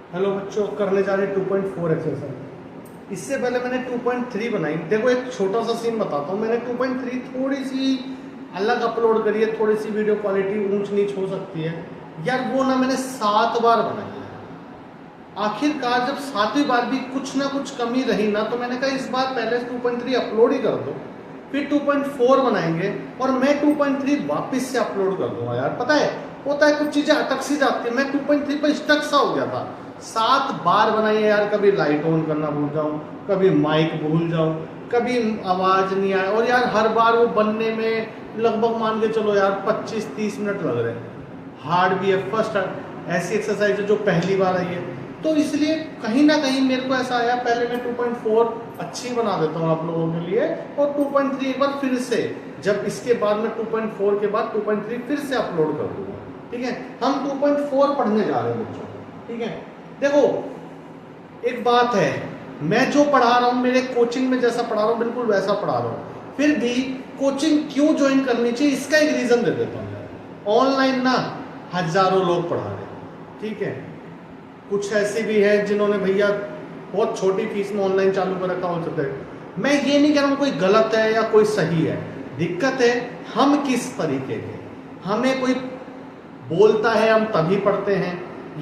Hello बच्चों, करने जा रहे 2.4 एक्सरसाइज। इससे पहले मैंने 2.3 बनाई। देखो एक छोटा सा सीन बताता हूँ। मैंने 2.3 थोड़ी सी अलग अपलोड करी है, थोड़ी सी वीडियो क्वालिटी ऊंच नीच हो सकती है यार। वो ना मैंने 7 बार बनाई है। आखिरकार जब 7वीं बार भी कुछ ना कुछ कमी रही ना, तो मैंने कहा इस बार पहले 2.3 अपलोड ही कर दो, फिर 2.4 बनाएंगे और मैं 2.3 वापस से अपलोड कर दूंगा। यार पता है, होता है कुछ चीजें अटक सी जाती है। मैं 2.3 पर स्टक सा हो गया था। 7 बार बनाई है यार। कभी लाइट ऑन करना भूल जाऊं, कभी माइक भूल जाऊं, कभी आवाज नहीं आए, और यार हर बार वो बनने में लगभग मान के चलो यार 25-30 मिनट लग रहे हैं। हार्ड भी है, फर्स्ट ऐसी एक्सरसाइज है जो पहली बार आई है, तो इसलिए कहीं ना कहीं मेरे को ऐसा आया पहले मैं 2.4 अच्छी बना देता हूँ आप लोगों के लिए, और 2.3 एक बार फिर से, जब इसके बाद मैं 2.4 के बाद 2.3 फिर से अपलोड कर दूंगा। ठीक है, हम 2.4 पढ़ने जा रहे हैं बच्चों। ठीक है, देखो एक बात है, मैं जो पढ़ा रहा हूँ मेरे कोचिंग में जैसा पढ़ा रहा हूँ बिल्कुल वैसा पढ़ा रहा हूँ। फिर भी कोचिंग क्यों ज्वाइन करनी चाहिए इसका एक रीजन दे देता हूँ। ऑनलाइन ना हजारों लोग पढ़ा रहे हैं। ठीक है, कुछ ऐसे भी है जिन्होंने भैया बहुत छोटी फीस में ऑनलाइन चालू कर रखा हो सकता है। मैं ये नहीं कह रहा हूँ कोई गलत है या कोई सही है। दिक्कत है हम किस तरीके के, हमें कोई बोलता है हम तभी पढ़ते हैं,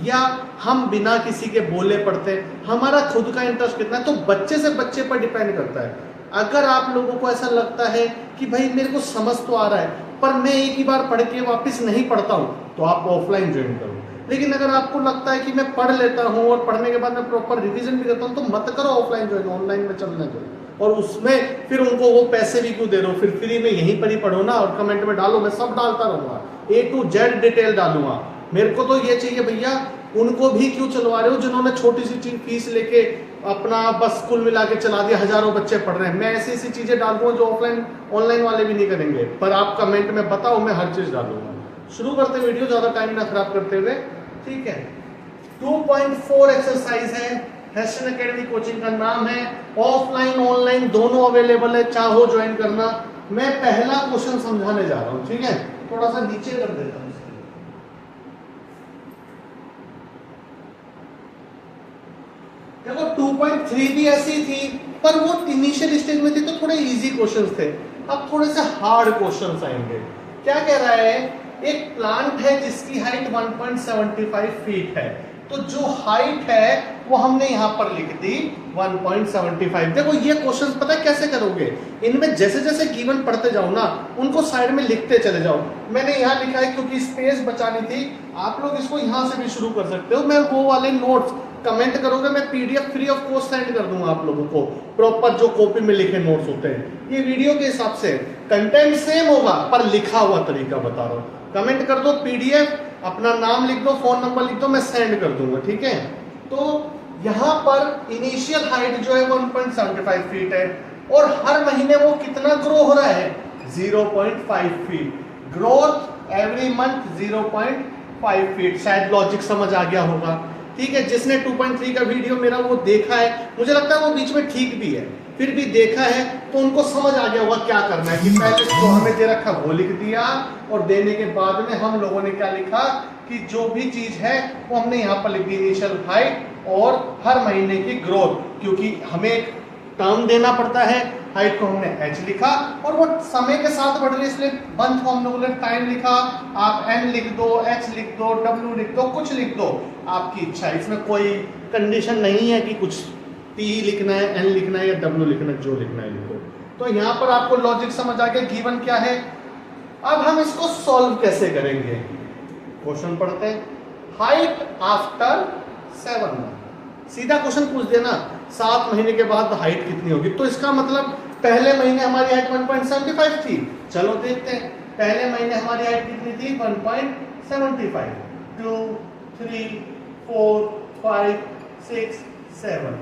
या हम बिना किसी के बोले पढ़ते हैं, हमारा खुद का इंटरेस्ट कितना है। तो बच्चे से बच्चे पर डिपेंड करता है। अगर आप लोगों को ऐसा लगता है कि भाई मेरे को समझ तो आ रहा है पर मैं एक ही बार पढ़ के वापस नहीं पढ़ता हूं, तो आप ऑफलाइन ज्वाइन करो। लेकिन अगर आपको लगता है कि मैं पढ़ लेता हूं और पढ़ने के बाद मैं प्रॉपर रिवीजन भी करता हूं, तो मत करो ऑफलाइन ज्वाइन, ऑनलाइन में चलने दो। और उसमें फिर उनको वो पैसे भी क्यों दे रहे हो, फिर फ्री में यहीं पर ही पढ़ो ना, और कमेंट में डालो, मैं सब डालता रहूंगा, A to Z डिटेल डालूंगा। मेरे को तो ये चाहिए भैया, उनको भी क्यों चलवा रहे हो जिन्होंने छोटी सी चीज फीस लेके अपना बस कुल मिला के चला दिया, हजारों बच्चे पढ़ रहे हैं। मैं ऐसी ऐसी चीजें डाल दूंगा जो ऑफलाइन ऑनलाइन वाले भी नहीं करेंगे, पर आप कमेंट में बताओ, मैं हर चीज डालूंगा। शुरू करते वीडियो, ज्यादा टाइम ना खराब करते हुए। ठीक है, 2.4 एक्सरसाइज है, हैशन एकेडमी कोचिंग का नाम है। ऑफलाइन ऑनलाइन दोनों अवेलेबल है, चाहो ज्वाइन करना। मैं पहला क्वेश्चन समझाने जा रहा हूं। ठीक है, थोड़ा सा नीचे कर देता हूं। देखो 2.3 भी ऐसी थी, पर वो इनिशियल स्टेज में थी तो थोड़े इजी क्वेश्चंस थे। अब थोड़े से हार्ड क्वेश्चंस आएंगे। क्या कह रहा है, एक प्लांट है जिसकी हाइट 1.75 फीट है, तो जो हाइट है वो हमने यहां पर लिख दी 1.75। देखो ये क्वेश्चंस पता है कैसे करोगे, इनमें जैसे जैसे गिवन पढ़ते जाओ ना, उनको साइड में लिखते चले जाओ। मैंने यहां लिखा है क्योंकि स्पेस बचानी थी। आप लोग इसको यहां से भी शुरू कर सकते हो। मैं वो वाले नोट्स कमेंट करोगे, मैं PDF free of cost send कर दूंगा आप लोगों को, प्रॉपर जो कॉपी में लिखे नोट्स होते हैं। ये वीडियो के हिसाब से कंटेंट सेम होगा पर लिखा हुआ तरीका बता रहा हूं। कमेंट कर दो पीडीएफ, अपना नाम लिख दो, फोन नंबर लिख दो, मैं सेंड कर दूंगा। ठीक है, तो यहां पर इनिशियल हाइट जो है 1.75 फीट है, और हर महीने वो कितना ग्रो हो रहा है, 0.5 feet. Growth every month 0.5 feet. शायद लॉजिक समझ आ गया होगा। ठीक है, जिसने 2.3 का वीडियो मेरा वो देखा है, मुझे लगता है वो बीच में ठीक भी है, फिर भी देखा है तो उनको समझ आ गया होगा क्या करना है। कि पहले जो हमें दे रखा वो लिख दिया, और देने के बाद में हम लोगों ने क्या लिखा कि जो भी चीज है वो हमने यहाँ पर लिख दी, इनिशियल हाइट और हर महीने की ग्रोथ, क्योंकि हमें एक टर्म देना पड़ता है। हाइट को हमने h लिखा, और वो समय के साथ बढ़ रही है इसलिए वन को हम लोगों ने टाइम लिखा। आप n लिख दो, h लिख दो, w लिख दो, कुछ लिख दो, आपकी इच्छा। इसमें कोई कंडीशन नहीं है कि कुछ p लिखना है, n लिखना है या w लिखना है, जो लिखना है लिखो। तो यहाँ पर आपको लॉजिक समझ आ गया, गिवन क्या है। अब हम इसको सॉल्व कैसे करेंगे, क्वेश्चन पढ़ते हैं। हाइट आफ्टर 7 मंथ, सीधा क्वेश्चन पूछ देना 7 महीने के बाद हाइट कितनी होगी। तो इसका मतलब पहले महीने हमारी हाइट 1.75 थी। चलो देखते हैं, पहले महीने हमारी हाइट कितनी थी, 1.75। 2 3 4 5 6 7।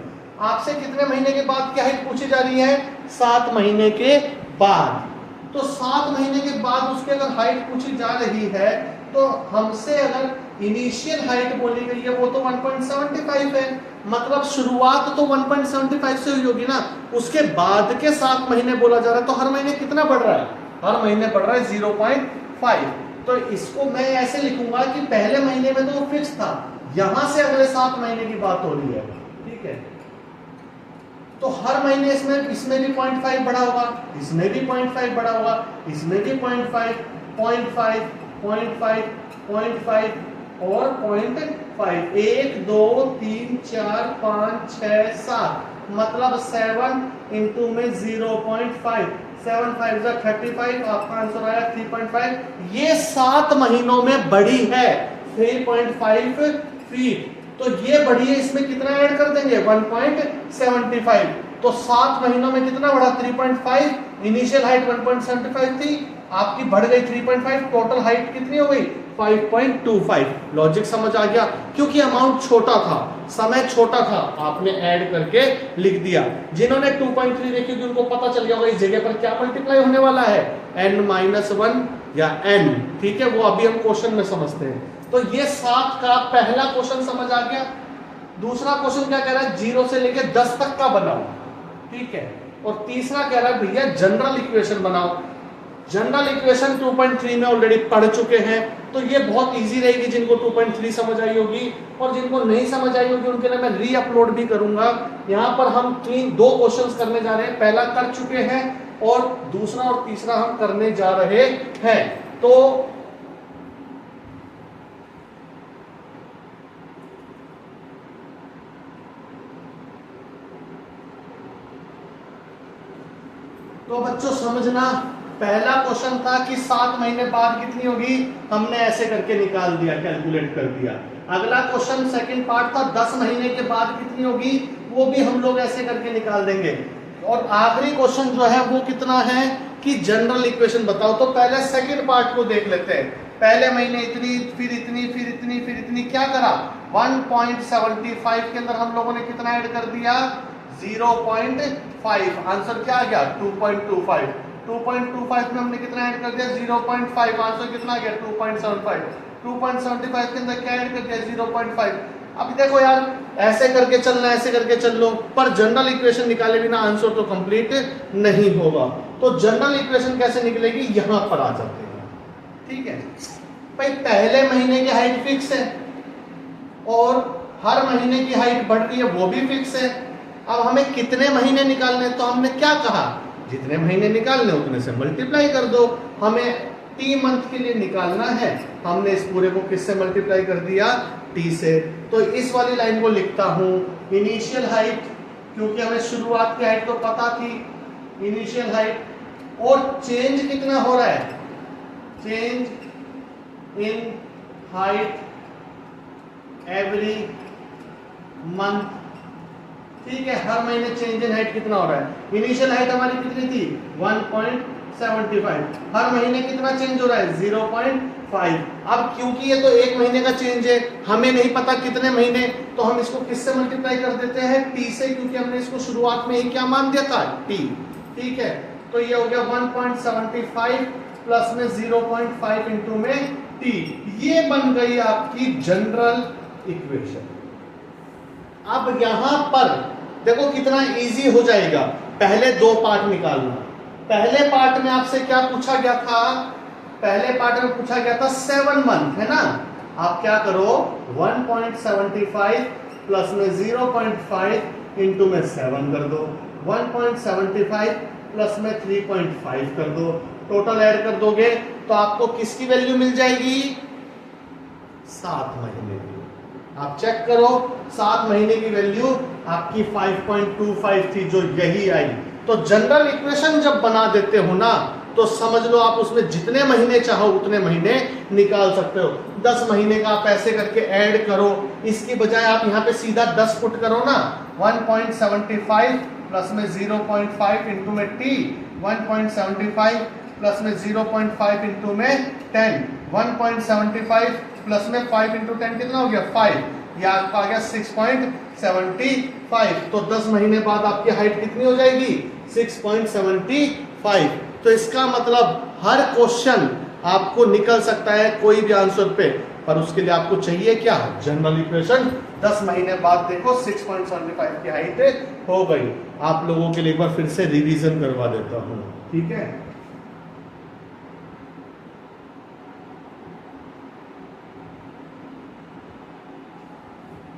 आपसे कितने महीने के बाद की हाइट पूछी जा रही है, 7 महीने के बाद। तो 7 महीने के बाद उसकी अगर हाइट पूछी जा रही है, तो हमसे अगर इनिशियल हाइट बोली गई है वो तो 1.75 है, मतलब शुरुआत तो 1.75 से हुई होगी ना। उसके बाद के 7 महीने बोला जा रहा है, तो हर महीने कितना बढ़ रहा है, हर महीने बढ़ रहा है 0.5। तो इसको मैं ऐसे लिखूंगा कि पहले महीने में तो वो फिक्स था यहां से अगले 7 महीने की बात हो रही है, ठीक है। तो हर महीने इसमें भी 0.5 बढ़ा होगा, इसमें भी 0.5 बढ़ा होगा, इसमें भी 0.5, 0.5, 0.5, 0.5 और 0.5, 1 2 3 4 5 6 7, मतलब 7 इंटू में 0.5, 7 5 35, आपका आंसर आया 3.5। ये 7 महीनों में बढ़ी है 3.5 फीट। तो ये बढ़ी है, इसमें कितना ऐड कर देंगे 1.75। तो 7 महीनों में कितना बढ़ा 3.5। इनिशियल हाइट 1.75 थी, आपकी बढ़ गई 3.5, टोटल हाइट कितनी हो गई 5.25। लॉजिक समझ आ गया? क्योंकि अमाउंट छोटा था, समय छोटा था, आपने ऐड करके लिख दिया। जिन्होंने 2.3 देखी थी उनको पता चल गया होगा इस जगह पर क्या मल्टीप्लाई होने वाला है, n-1 या n, ठीक है। वो अभी हम क्वेश्चन में समझते हैं। तो ये 7 का पहला क्वेश्चन समझ आ गया। दूसरा क्वेश्चन क्या कह रहा है, 0 से लेके 10 तक का बनाओ, ठीक है। और तीसरा कह रहा है भैया जनरल इक्वेशन बनाओ। जनरल इक्वेशन 2.3 में ऑलरेडी पढ़ चुके हैं, तो ये बहुत इजी रहेगी जिनको 2.3 समझ आई होगी। और जिनको नहीं समझ आई होगी उनके लिए मैं री अपलोड भी करूंगा। यहाँ पर हम 2 क्वेश्चंस करने जा रहे हैं, पहला कर चुके हैं और दूसरा और तीसरा हम करने जा रहे हैं। तो बच्चों समझना, पहला क्वेश्चन था कि 7 महीने बाद कितनी होगी, हमने ऐसे करके निकाल दिया, कैलकुलेट कर दिया। अगला क्वेश्चन सेकंड पार्ट था 10 महीने के बाद कितनी होगी, वो भी हम लोग ऐसे करके निकाल देंगे। और आखिरी क्वेश्चन जो है वो कितना है कि जनरल इक्वेशन बताओ। तो पहले सेकंड पार्ट को देख लेते हैं। पहले महीने इतनी, फिर इतनी, फिर इतनी, फिर इतनी, क्या करा 1.75 के अंदर हम लोगों ने कितना ऐड कर दिया 0.5। आंसर क्या आ गया 2.25। 2.25 में हमने कितना ऐड कर दिया 0.5, आंसर कितना आ गया 2.75। 2.75 के अंदर क्या ऐड कर दिया 0.5। अब देखो यार, ऐसे करके चलना, ऐसे करके चल लो, पर जनरल इक्वेशन निकाले बिना आंसर तो कंप्लीट नहीं होगा। तो जनरल इक्वेशन कैसे निकलेगी, यहां पर आ जाते हैं, ठीक है भाई। पहले महीने की हाइट फिक्स है और हर महीने की हाइट बढ़ रही है, वो भी फिक्स है। अब हमें कितने महीने निकालने, तो हमने क्या कहा, जितने महीने निकालने उतने से मल्टीप्लाई कर दो। हमें टी मंथ के लिए निकालना है, हमने इस पूरे को किससे मल्टीप्लाई कर दिया टी से। तो इस वाली लाइन को लिखता हूं इनिशियल हाइट, क्योंकि हमें शुरुआत की हाइट तो पता थी, इनिशियल हाइट। और चेंज कितना हो रहा है, change in height every month, ठीक है। हर महीने चेंज इन हाइट कितना हो रहा है, इनिशियल हाइट हमारी कितनी थी 1.75, हर महीने कितना चेंज हो रहा है 0.5। अब क्योंकि ये तो 1 महीने का चेंज है, हमें नहीं पता कितने महीने, तो हम इसको किससे मल्टीप्लाई कर देते हैं टी से, क्योंकि हमने इसको शुरुआत में ही क्या मान दिया था टी, ठीक है। तो ये हो गया 1.75 प्लस में 0.5 इंटू में टी, ये बन गई आपकी जनरल इक्वेशन। अब यहां पर देखो कितना इजी हो जाएगा, पहले 2 पार्ट निकालना। पहले पार्ट में आपसे क्या पूछा गया था, पहले पार्ट में पूछा गया था 7 मंथ, है ना। आप क्या करो 1.75 प्लस में 0.5 इंटू में 7 कर दो, 1.75 प्लस में 3.5 कर दो, टोटल ऐड कर दोगे तो आपको किसकी वैल्यू मिल जाएगी 7 महीने की। आप चेक करो 7 महीने की वैल्यू आपकी 5.25 थी, जो यही आई। तो जनरल इक्वेशन जब बना देते हो ना, तो समझ लो आप उसमें जितने महीने चाहो उतने महीने निकाल सकते हो। 10 महीने का आप ऐसे करके ऐड करो, इसकी बजाय आप यहाँ पे सीधा 10 पुट करो ना, 1.75 प्लस में 0.5 इंटू में टी, 1.75 प्लस में 0.5 इंटू में 10, 1.75 प्लस में 5 इंटू 10 कितना हो गया 5, यह आपका आ गया 6.75। तो 10 महीने बाद आपकी हाइट कितनी हो जाएगी 6.75। तो इसका मतलब हर क्वेश्चन आपको निकल सकता है कोई भी आंसर पे, पर उसके लिए आपको चाहिए क्या जनरल इक्वेशन। 10 महीने बाद देखो 6.75 की हाइट हो गई। आप लोगों के लिए एक बार फिर से रिवीजन करवा देता हूं, ठीक है।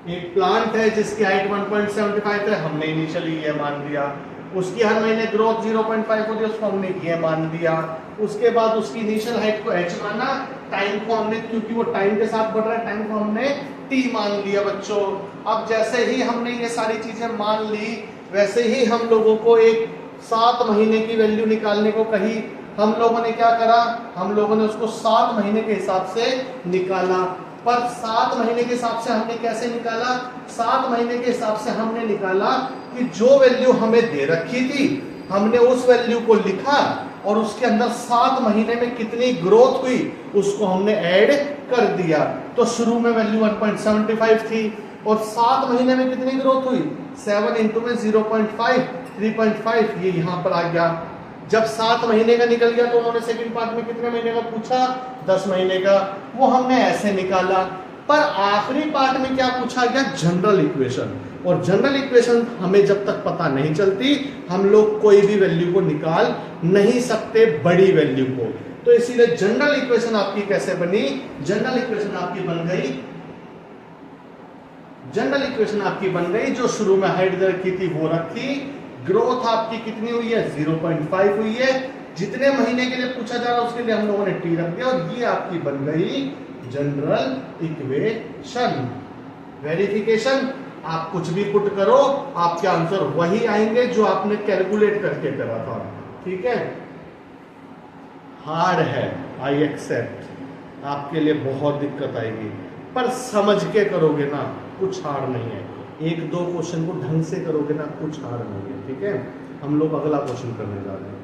एक प्लांट है जिसकी हाइट 1.75 है, हमने इनिशियली ये मान लिया। उसकी हर महीने ग्रोथ 0.5 होती है, उसको हमने ये मान लिया। उसके बाद उसकी इनिशियल हाइट को h माना, टाइम को हमने, क्योंकि वो टाइम के साथ बढ़ रहा है, टाइम को हमने t मान लिया बच्चों। अब जैसे ही हमने ये सारी चीजें मान ली, वैसे ही हम लोगों को एक 7 महीने की वैल्यू निकालने को कही। हम लोगों ने क्या करा, हम लोगों ने उसको 7 महीने के हिसाब से निकाला। पर 7 महीने के हिसाब से हमने कैसे निकाला, 7 महीने के हिसाब से हमने निकाला कि जो वैल्यू हमें दे रखी थी, हमने उस वैल्यू को लिखा और उसके अंदर 7 महीने में कितनी ग्रोथ हुई उसको हमने ऐड कर दिया। तो शुरू में वैल्यू 1.75 थी और 7 महीने में कितनी ग्रोथ हुई, 7 इंटू में 0.5, 3.5, ये यहां पर आ गया। जब 7 महीने का निकल गया तो उन्होंने सेकंड पार्ट में कितने महीने का पूछा, 10 महीने का, वो हमने ऐसे निकाला। पर आखिरी पार्ट में क्या पूछा गया, जनरल इक्वेशन। और जनरल इक्वेशन हमें जब तक पता नहीं चलती, हम लोग कोई भी वैल्यू को निकाल नहीं सकते, बड़ी वैल्यू को। तो इसीलिए जनरल इक्वेशन आपकी कैसे बनी, जनरल इक्वेशन आपकी बन गई, जनरल इक्वेशन आपकी बन गई जो शुरू में हाइट दे रखी थी वो रखी, ग्रोथ आपकी कितनी हुई है, 0.5 हुई है, जितने महीने के लिए पूछा जा रहा है उसके लिए हम लोगों ने टी रख दिया, और ये आपकी बन गई जनरल इक्वेशन। वेरिफिकेशन, आप कुछ भी पुट करो, आपके आंसर वही आएंगे जो आपने कैलकुलेट करके करा था। ठीक है, हार्ड है, आई एक्सेप्ट, आपके लिए बहुत दिक्कत आएगी, पर समझ के करोगे ना, कुछ हार्ड नहीं है। 1-2 क्वेश्चन को ढंग से करोगे ना, कुछ हार्ड नहीं है। ठीक है, हम लोग अगला क्वेश्चन करने जा रहे हैं।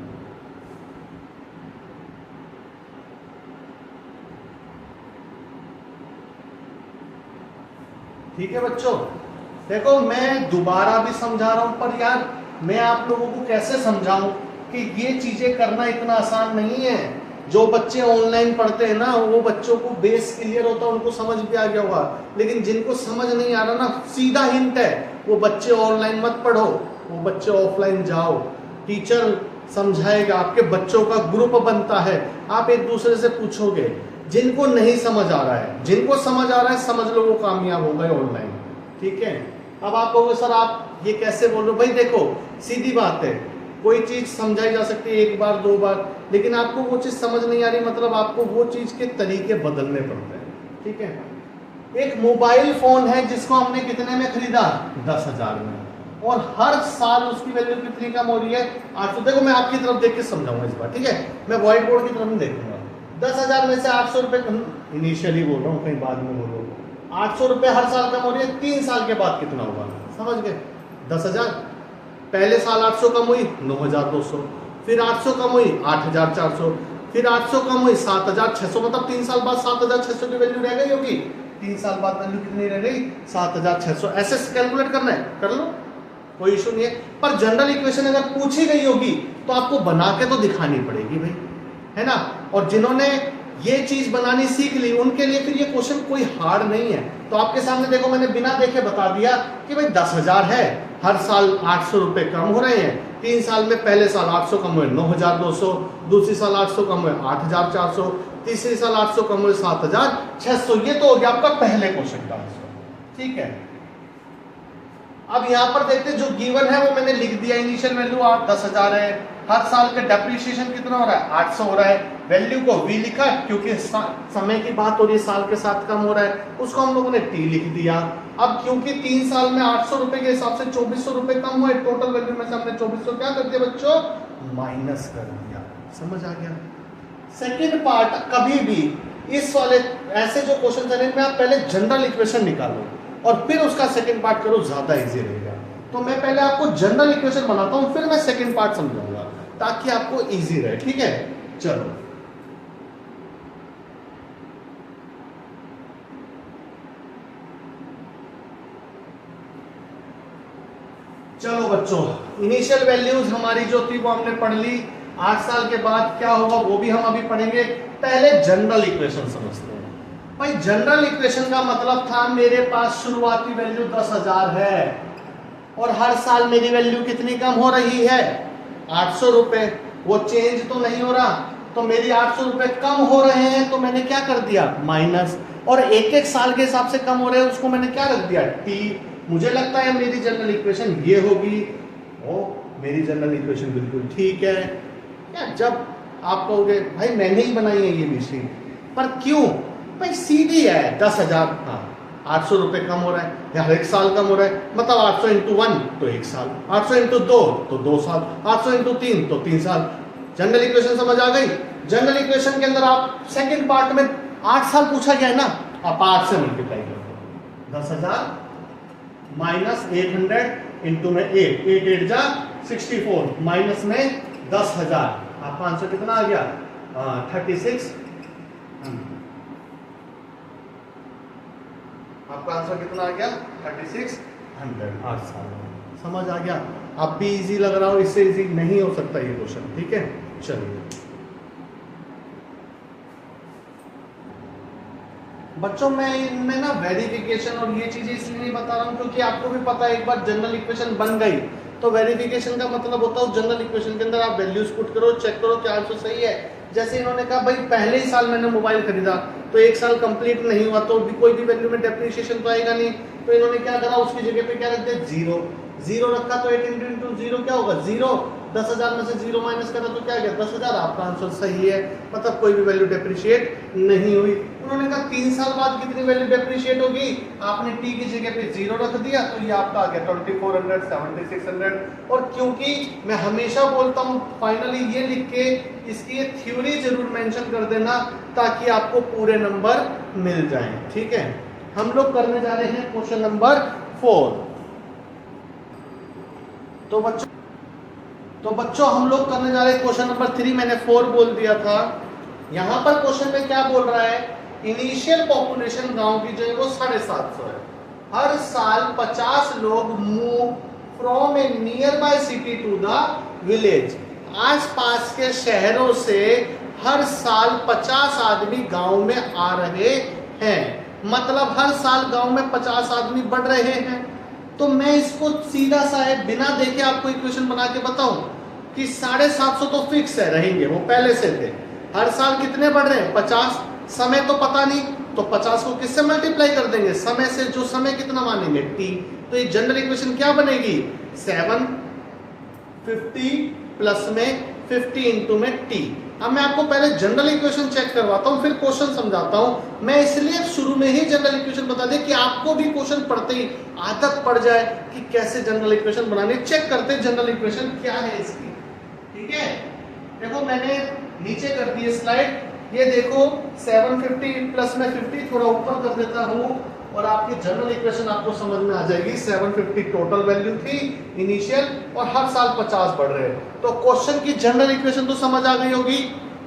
ठीक है बच्चों, देखो मैं दोबारा भी समझा रहा हूं, पर यार मैं आप लोगों को कैसे समझाऊं कि ये चीजें करना इतना आसान नहीं है। जो बच्चे ऑनलाइन पढ़ते हैं ना, वो बच्चों को बेस क्लियर होता है, उनको समझ भी आ गया होगा। लेकिन जिनको समझ नहीं आ रहा ना, सीधा हिंट है, वो बच्चे ऑनलाइन मत पढ़ो, वो बच्चे ऑफलाइन जाओ। टीचर समझाएगा, आपके बच्चों का ग्रुप बनता है, आप एक दूसरे से पूछोगे। जिनको नहीं समझ आ रहा है, जिनको समझ आ रहा है, समझ लो वो कामयाब हो गए ऑनलाइन। ठीक है, अब आप कहोगे सर आप ये कैसे बोल रहे हो, भाई देखो सीधी बात है, कोई चीज समझाई जा सकती है 1 बार 2 बार, लेकिन आपको वो चीज समझ नहीं आ रही, मतलब आपको वो चीज के तरीके बदलने पड़ते हैं। ठीक है, एक मोबाइल फोन है जिसको हमने कितने में खरीदा, 10,000 में, और हर साल उसकी वैल्यू कितनी कम हो रही है, 800। देखो मैं आपकी तरफ देख के समझाऊंगा इस बार, ठीक है, मैं व्हाइट बोर्ड की तरफ नहीं देखूंगा। 10,000 में से 800 रुपए, इनिशियली बोल रहा हूँ, कहीं बाद में बोलो, 800 रुपए हर साल कम हो रही है, 3 साल के बाद कितना होगा, समझ गए। 10,000, पहले साल 800 कम हुई 9,200, फिर 800 कम हुई 8,400, फिर 800 कम हुई 7,600, मतलब 3 साल बाद 7,600 की वैल्यू रह गई होगी। 3 साल बाद वैल्यू कितनी रह गई, 7,600। ऐसे कैलकुलेट करना है, कर लो, कोई इशू नहीं है। पर जनरल इक्वेशन अगर पूछी गई होगी तो आपको बना के तो दिखानी पड़ेगी भाई, है ना। और जिन्होंने ये चीज बनानी सीख ली, उनके लिए फिर ये क्वेश्चन कोई हार्ड नहीं है। तो आपके सामने देखो, मैंने बिना देखे बता दिया कि भाई 10,000 है, हर साल 800 रुपए कम हो रहे हैं। 3 साल में पहले साल 800 कम हुए 9,200, दूसरी साल 800 कम हुए 8,400, तीसरी साल 800 कम हुए 7,600। ये तो हो गया आपका पहले क्वेश्चन का आंसर। ठीक है, अब यहां पर देखते जो गिवन है वो मैंने लिख दिया, इनिशियल वैल्यू 10,000 है, हर साल का डेप्रिसिएशन कितना हो रहा है, 800 हो रहा है, वैल्यू को v लिखा क्योंकि समय की बात हो रही है, साल के साथ कम हो रहा है, उसको हम लोगों ने t लिख दिया। अब क्योंकि 3 साल में 800 रुपए के हिसाब से 2,400 रुपए कम हुए, टोटल वैल्यू में से हमने 2,400 क्या कर दिया बच्चों, माइनस कर दिया। समझ आ गया। सेकेंड पार्ट, कभी भी इस वाले ऐसे जो क्वेश्चन है इनमें आप पहले जनरल इक्वेशन निकालो और फिर उसका सेकेंड पार्ट करो, ज्यादा इजी रहेगा। तो मैं पहले आपको जनरल इक्वेशन बनाता हूं, फिर मैं सेकेंड पार्ट समझाऊंगा ताकि आपको इजी रहे। ठीक है, चलो चलो बच्चों, इनिशियल वैल्यूज हमारी जो थी वो हमने पढ़ ली। 8 साल के बाद क्या होगा वो भी हम अभी पढ़ेंगे। पहले जनरल इक्वेशन समझते हैं। भाई जनरल इक्वेशन का मतलब था मेरे पास शुरुआती वैल्यू 10,000 है और हर साल मेरी वैल्यू कितनी कम हो रही है, 800 रुपए। वो चेंज तो नहीं हो रहा, तो मेरी 800 रुपए कम हो रहे हैं, तो मैंने क्या कर दिया, माइनस। और एक एक साल के हिसाब से कम हो रहे हैं, उसको मैंने क्या रख दिया टी। मुझे लगता है मेरी जनरल इक्वेशन ये होगी, ओ मेरी जनरल इक्वेशन बिल्कुल ठीक है। या जब आप कहोगे भाई मैंने ही बनाई है ये मशीन, पर क्यों भाई सीधी है 10,000, हाँ 800 रुपये कम हो रहा है या हर एक साल कम हो रहा है, मतलब 800 इंटू 1 तो 1 साल, 800 इंटू 2 तो 2 साल, 800 इंटू 3 तो 3 साल। जनरल इक्वेशन समझ आ गई। जनरल इक्वेशन के अंदर आप सेकंड पार्ट में 8 साल पूछा गया है ना, आप 8 से मल्टीप्लाई कर दो, 10,000 माइनस 800 इंटू में 8, 8 8 जा 64 माइनस में 10,000, आपका आंसर कितना आ गया 36। आपका आंसर कितना आ गया 3600। 8 साल समझ आ गया। अब भी इजी लग रहा हो, इससे इजी नहीं हो सकता ये क्वेश्चन, ठीक है। चलिए बच्चों, मैं इनमें ना वेरिफिकेशन और ये चीजें इसलिए नहीं बता रहा हूँ क्योंकि आपको भी पता है एक बार जनरल इक्वेशन बन गई तो वेरिफिकेशन का मतलब होता है जनरल इक्वेशन के अंदर आप वैल्यूज पुट करो, चेक करो क्या आंसर सही है। जैसे इन्होंने कहा भाई पहले ही साल मैंने मोबाइल खरीदा तो 1 साल कंप्लीट नहीं हुआ तो भी कोई भी वैल्यू में डेप्रिसिएशन तो आएगा नहीं, तो इन्होंने क्या करा उसकी जगह पे क्या रख दिया 0 0 रखा तो 8 इंटू 0 क्या होगा 0, 10,000 में से 0 माइनस करा तो क्या गया 10,000। आपका आंसर सही है, मतलब कोई भी वैल्यू डेप्रिशिएट नहीं हुई। उन्होंने कहा 3 साल बाद कितनी वैल्यू डेप्रिशिएट होगी, आपने टी की जगह पे 0 रख दिया तो ये आपका आ गया 2400 7600। और क्योंकि मैं हमेशा बोलता हूँ फाइनली ये लिख के इसकी ये थ्योरी जरूर मेंशन कर देना ताकि आपको पूरे नंबर मिल जाएं, ठीक है। हम लोग करने जा रहे हैं क्वेश्चन नंबर 4। तो बच्चों हम लोग करने जा रहे हैं क्वेश्चन नंबर 3, मैंने 4 बोल दिया था। यहां पर क्वेश्चन में क्या बोल रहा है, इनिशियल पॉपुलेशन गांव की जो है वो 750 है। हर साल 50 लोग move from a nearby city to the village. आसपास के शहरों से हर साल 50 आदमी गांव में आ रहे हैं, मतलब हर साल गांव में 50 आदमी बढ़ रहे हैं। तो मैं इसको सीधा सा है बिना देखे आपको इक्वेशन बना के बताऊं कि 750 तो फिक्स है रहेंगे, वो पहले से थे। हर साल कितने बढ़ रहे हैं 50, समय तो पता नहीं तो 50 को किससे मल्टीप्लाई कर देंगे समय से, जो समय कितना मानेंगे t। तो ये जनरल इक्वेशन क्या बनेगी 750 प्लस में 50 इंटू में t। अब मैं आपको पहले जनरल इक्वेशन चेक करवाता हूं फिर क्वेश्चन समझाता हूं। मैं इसलिए शुरू में ही जनरल इक्वेशन बता दें कि आपको भी क्वेश्चन पढ़ते ही आदत पड़ जाए कि कैसे जनरल इक्वेशन बनानी। चेक करते जनरल इक्वेशन क्या है इसकी, ठीक है। देखो मैंने नीचे कर दी स्लाइड, ये देखो 750 प्लस में 50 थोड़ा ऊपर कर देता हूं और आपकी जनरल इक्वेशन आपको समझ में आ जाएगी। 750 टोटल वैल्यू थी इनिशियल और हर साल 50 बढ़ रहे हैं। तो क्वेश्चन की जनरल इक्वेशन तो समझ आ गई होगी,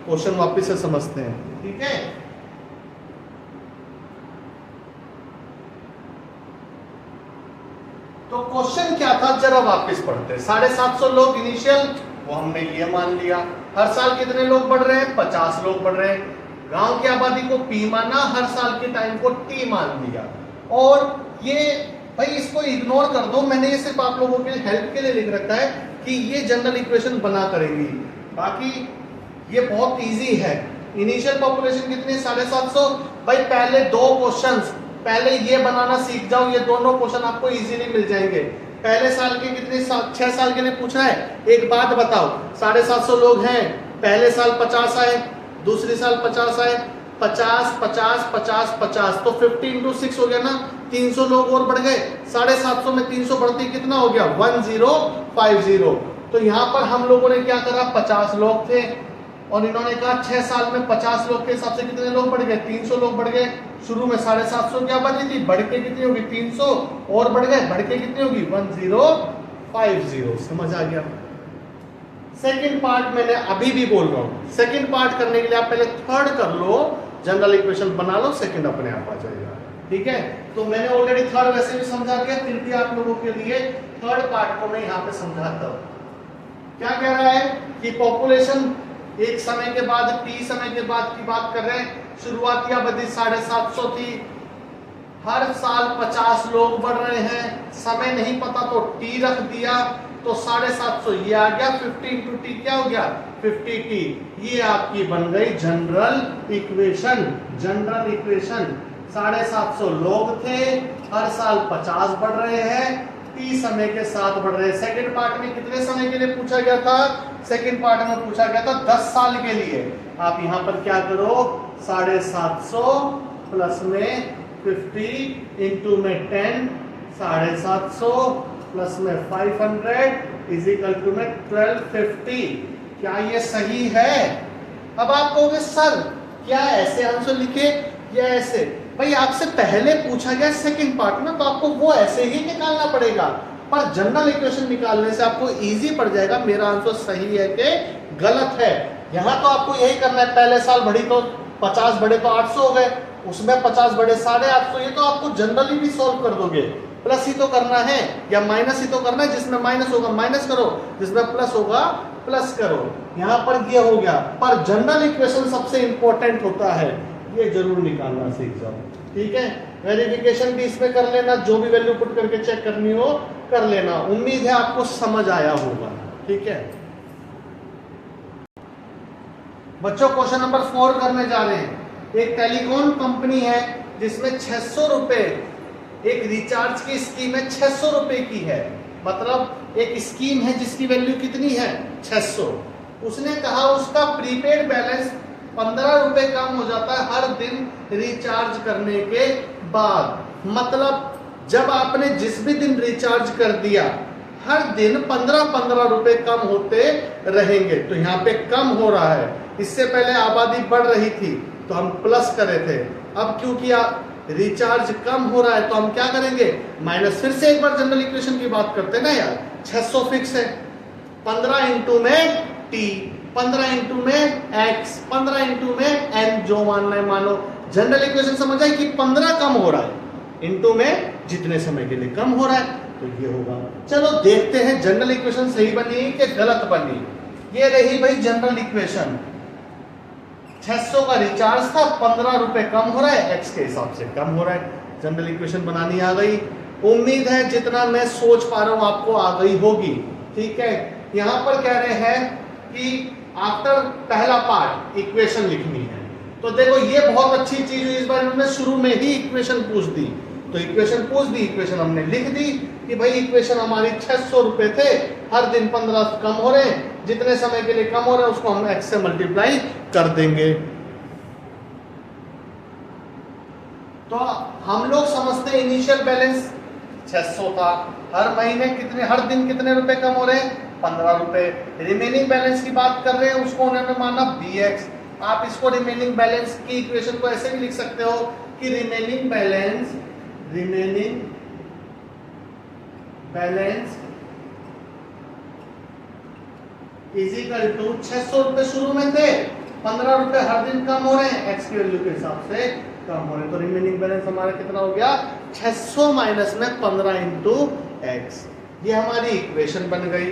क्वेश्चन वापस से समझते हैं, ठीक है। तो क्वेश्चन क्या था जरा वापस पढ़ते हैं। 750 लोग इनिशियल वो हमने ये मान लिया, हर साल कितने लोग बढ़ रहे हैं 50 लोग बढ़ रहे हैं। गांव की आबादी को P माना, हर साल के टाइम को T मान लिया। और ये भाई इसको इग्नोर कर दो, मैंने ये सिर्फ आप लोगों के हेल्प के लिए लिख रखा है कि ये जनरल इक्वेशन बना करेंगी, बाकी ये बहुत इजी है। इनिशियल पॉपुलेशन कितनी 750। भाई पहले 2 क्वेश्चंस पहले ये बनाना सीख जाओ, ये दोनों क्वेश्चन आपको इजीली मिल जाएंगे। पहले साल के कितने 6 साल के लिए पूछ रहा है, एक बात बताओ 750 लोग हैं, पहले साल 50 आए, दूसरे साल 50 आए, 50 50 50 50 तो 50 इंटू 6 हो गया ना, 300 लोग और बढ़ गए। 750 में 300 बढ़ती कितना हो गया 1050। तो यहाँ पर हम लोगों ने क्या करा 50 लोग थे और इन्होंने कहा 6 साल में 50 लोग के हिसाब से कितने लोग बढ़ गए 300 लोग बढ़ गए। शुरू में 750 क्या बनी थी, बढ़ के कितनी होगी 300 और बढ़ गए, बढ़ के कितनी होगी 1050। समझ आ गया। सेकंड पार्ट मैंने अभी भी बोल रहा हूं, सेकंड पार्ट करने के लिए आप पहले थर्ड कर लो, जनरल इक्वेशन बना लो, सेकंड अपने आप आ जाएगा, ठीक है। तो मैंने ऑलरेडी थर्ड वैसे भी समझा दिया, फिर भी आप लोगों के लिए थर्ड पार्ट को मैं यहाँ पे समझाता हूँ। क्या कह रहा है कि पॉपुलेशन एक समय के बाद T समय के बाद की बात कर रहे हैं। शुरुआती आबादी 750 थी, हर साल 50 लोग बढ़ रहे हैं, समय नहीं पता तो T रख दिया तो 750 ये आ गया, 50 इंटू T क्या हो गया 50T। ये आपकी बन गई जनरल इक्वेशन। जनरल इक्वेशन 750 लोग थे, हर साल 50 बढ़ रहे हैं, T समय के साथ बढ़ रहे हैं। सेकंड पार्ट में कितने समय के लिए पूछा गया था? सेकंड पार्ट में पूछा गया था 10 साल के लिए। आप यहां पर क्या करो, 750 प्लस में 50 इंटू में 10, 750 प्लस में 500 इज इक्वल टू में 1250। क्या ये सही है? अब आप कहोगे सर क्या ऐसे आंसर लिखे या ऐसे? भाई आपसे पहले पूछा गया सेकंड पार्ट में, तो आपको वो ऐसे ही निकालना पड़ेगा, पर जनरल इक्वेशन निकालने से आपको इजी पड़ जाएगा मेरा आंसर सही है कि गलत है। यहां तो आपको यही करना है, पहले साल बढ़ी तो 50 बढ़े तो 800 हो गए, उसमें 50 बढ़े 850, ये तो आपको जनरली भी सॉल्व कर दोगे। प्लस ही तो करना है या माइनस ही तो करना है, जिसमें माइनस होगा माइनस करो, जिसमें प्लस होगा प्लस करो। यहां पर ये हो गया, पर जनरल इक्वेशन सबसे इंपॉर्टेंट होता है, ये जरूर निकालना सीख जाओ। ठीक है, वेरिफिकेशन भी इसमें कर लेना, जो भी वैल्यू पुट करके चेक करनी हो कर लेना। उम्मीद है आपको समझ आया होगा। ठीक है बच्चों, क्वेश्चन नंबर 4 करने जा रहे हैं। एक टेलीकॉम कंपनी है जिसमें 600 रुपए एक रिचार्ज की स्कीम है, 600 रुपए की है, मतलब एक स्कीम है जिसकी वैल्यू कितनी है 600। उसने कहा उसका प्रीपेड बैलेंस 15 रुपए कम हो जाता है हर दिन रिचार्ज करने के बाद। मतलब जब आपने जिस भी दिन रिचार्ज कर दिया, हर दिन 15-15 रुपए कम होते रहेंगे। तो यहाँ पे कम हो रहा है, इससे पहले आबादी बढ़ रही थी तो हम प्लस करे थे, अब क्योंकि रिचार्ज कम हो रहा है तो हम क्या करेंगे, माइनस। फिर से एक बार जनरल इक्वेशन की बात करते हैं ना यार, 600 फिक्स है, 15 इंटू में टी, 15 इंटू में एक्स, 15 इंटू में एन, जो मानना है मानो। जनरल इक्वेशन समझ आए कि 15 कम हो रहा है, इंटू में जितने समय के लिए कम हो रहा है, तो ये होगा। चलो देखते हैं जनरल इक्वेशन सही बनी कि गलत बनी। ये रही भाई जनरल इक्वेशन, 600 का रिचार्ज था, 15 रुपए कम हो रहा है, एक्स के हिसाब से कम हो रहा है। जनरल इक्वेशन बनानी आ गई। उम्मीद है जितना मैं सोच पा रहा हूं आपको आ गई होगी। ठीक है, यहां पर कह रहे हैं कि आफ्टर पहला पार्ट इक्वेशन लिखनी है। तो देखो ये बहुत अच्छी चीज हुई, इस बार उन्होंने शुरू में ही इक्वेशन पूछ दी। तो इक्वेशन पूछ दी, इक्वेशन हमने लिख दी कि भाई इक्वेशन हमारी 600 रुपए थे, हर दिन 15 कम हो रहे हैं, जितने समय के लिए कम हो रहे हैं उसको हम एक्स से मल्टीप्लाई कर देंगे। तो हम लोग समझते हैं इनिशियल बैलेंस 600 था, हर महीने कितने, हर दिन कितने रुपए कम हो रहे हैं 15 रुपए। रिमेनिंग बैलेंस की बात कर रहे हैं, उसको उन्होंने माना bx। आप इसको रिमेनिंग बैलेंस की इक्वेशन को ऐसे भी लिख सकते हो कि remaining balance is equal to 600 रुपए शुरू में थे, 15 रुपए हर दिन कम हो रहे हैं, एक्स की वैल्यू के हिसाब से कम हो रहे हैं। तो रिमेनिंग बैलेंस हमारा कितना हो गया 600 माइनस में 15 इंटू एक्स। ये हमारी इक्वेशन बन गई।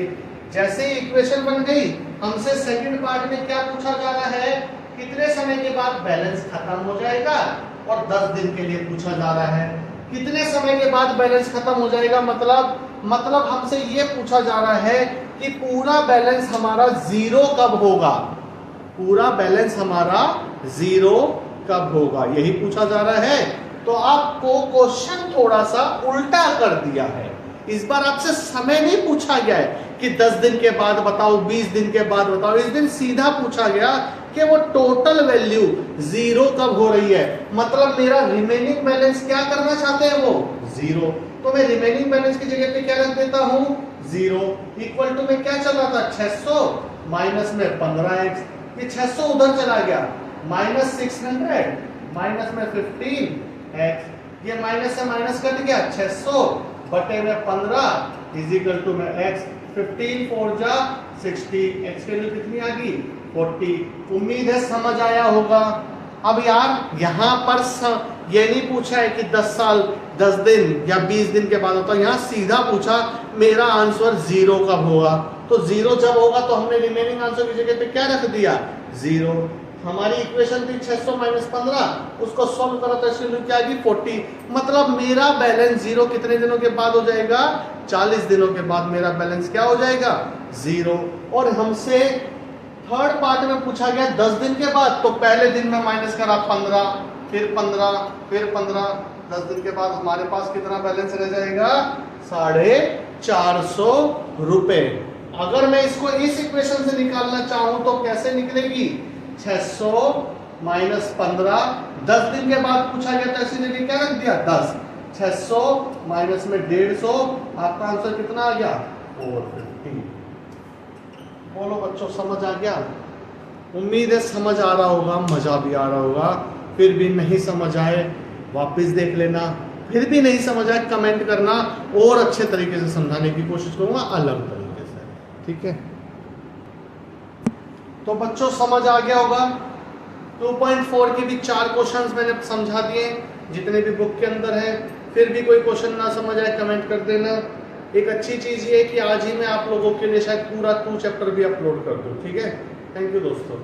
जैसे ही इक्वेशन बन गई, हमसे सेकंड पार्ट में क्या पूछा जा रहा है, कितने समय के बाद बैलेंस खत्म हो जाएगा, और 10 दिन के लिए पूछा जा रहा है। कितने समय के बाद बैलेंस खत्म हो जाएगा, मतलब हमसे ये पूछा जा रहा है कि पूरा बैलेंस हमारा जीरो कब होगा, पूरा बैलेंस हमारा जीरो कब होगा, यही पूछा जा रहा है। तो आपको क्वेश्चन थोड़ा सा उल्टा कर दिया है। इस बार आपसे समय नहीं पूछा गया है कि 10 दिन के बाद बताओ, 20 दिन के बाद बताओ, इस दिन सीधा पूछा गया कि वो टोटल वैल्यू जीरो कब हो रही है। मतलब मेरा रिमेनिंग बैलेंस क्या करना चाहते हैं वो जीरो। तो मैं रिमेनिंग बैलेंस की जगह पे क्या रख देता हूं जीरो, इक्वल टू में क्या चल रहा था 600 माइनस में 15x, ये 600 उधर चला गया, माइनस 600 माइनस में 15x, ये माइनस से माइनस कट गया, 600 बटे में 15 इज इक्वल टू में x, 15 4 जा 60, x की वैल्यू कितनी आ गई 40। उम्मीद है समझ आया होगा। अब यार यहां पर ये नहीं पूछा है कि 10 साल 10 दिन या 20 दिन के बाद होता है, यहां सीधा पूछा मेरा आंसर जीरो कब होगा। तो जीरो जब होगा तो हमने रिमेनिंग आंसर की जगह पे क्या रख दिया जीरो। हमारी इक्वेशन थी 600 माइनस 15, उसको सॉल्व करा तो इसकी वैल्यू क्या आएगी 40। मतलब मेरा बैलेंस जीरो कितने दिनों के बाद हो जाएगा 40 दिनों के बाद मेरा बैलेंस क्या हो जाएगा जीरो। और हमसे थर्ड पार्ट में पूछा गया 10 दिन के बाद, तो पहले दिन में माइनस करा 15, फिर 15, फिर 15, 10 दिन के बाद हमारे पास कितना बैलेंस रह जाएगा? 450 रुपए। अगर मैं इसको इस इक्वेशन से निकालना चाहूं तो कैसे निकलेगी? 600 माइनस 15, 10 दिन के बाद पूछा गया था इसी ने क्या रख दिया? 10। 600 माइनस में 150, आपका आंसर कितना आ गया? 450। बोलो बच्चों, समझ आ गया? उम्मीद है समझ आ रहा होगा, मजा भी आ रहा होगा। फिर भी नहीं समझ आए वापस देख लेना, फिर भी नहीं समझ आए कमेंट करना, और अच्छे तरीके से समझाने की कोशिश करूंगा, अलग तरीके से, ठीक है? तो बच्चों समझ आ गया होगा। 2.4 के भी 4 क्वेश्चंस मैंने समझा दिए जितने भी बुक के अंदर है। फिर भी कोई क्वेश्चन ना समझ आए कमेंट कर देना। एक अच्छी चीज ये है कि आज ही मैं आप लोगों के लिए शायद पूरा 2 चैप्टर भी अपलोड कर दूं, ठीक है? थैंक यू दोस्तों।